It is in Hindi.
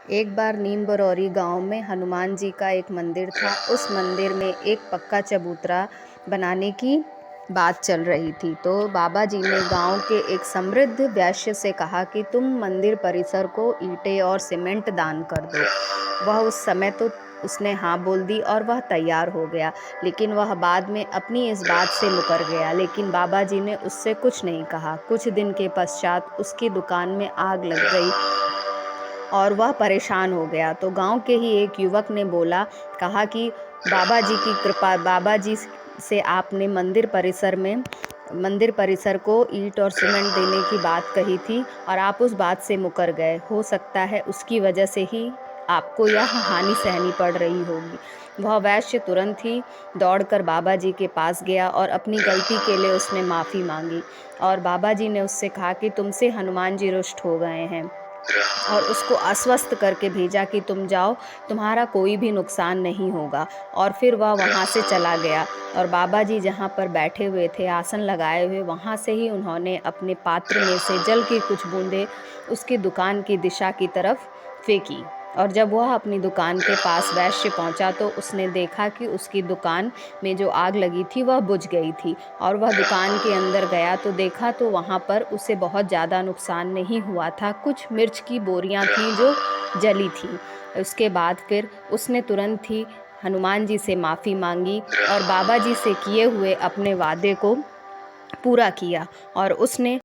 एक बार नीम बरौरी गांव में हनुमान जी का एक मंदिर था। उस मंदिर में एक पक्का चबूतरा बनाने की बात चल रही थी। तो बाबा जी ने गांव के एक समृद्ध वैश्य से कहा कि तुम मंदिर परिसर को ईंटें और सीमेंट दान कर दो। वह उस समय तो उसने हाँ बोल दी और वह तैयार हो गया, लेकिन वह बाद में अपनी इस बात से मुकर गया। लेकिन बाबा जी ने उससे कुछ नहीं कहा। कुछ दिन के पश्चात उसकी दुकान में आग लग गई और वह परेशान हो गया। तो गांव के ही एक युवक ने कहा कि बाबा जी की कृपा, बाबा जी से आपने मंदिर परिसर को ईंट और सीमेंट देने की बात कही थी और आप उस बात से मुकर गए। हो सकता है उसकी वजह से ही आपको यह हानि सहनी पड़ रही होगी। वह वैश्य तुरंत ही दौड़कर बाबा जी के पास गया और अपनी गलती के लिए उसने माफ़ी मांगी। और बाबा जी ने उससे कहा कि तुमसे हनुमान जी रुष्ट हो गए हैं और उसको आश्वस्त करके भेजा कि तुम जाओ, तुम्हारा कोई भी नुकसान नहीं होगा। और फिर वह वहाँ से चला गया और बाबा जी जहाँ पर बैठे हुए थे आसन लगाए हुए, वहाँ से ही उन्होंने अपने पात्र में से जल की कुछ बूंदें उसकी दुकान की दिशा की तरफ फेंकी। और जब वह अपनी दुकान के पास वैश्य पहुंचा तो उसने देखा कि उसकी दुकान में जो आग लगी थी वह बुझ गई थी। और वह दुकान के अंदर गया तो देखा तो वहाँ पर उसे बहुत ज़्यादा नुकसान नहीं हुआ था। कुछ मिर्च की बोरियां थीं जो जली थी। उसके बाद फिर उसने तुरंत ही हनुमान जी से माफ़ी मांगी और बाबा जी से किए हुए अपने वादे को पूरा किया और उसने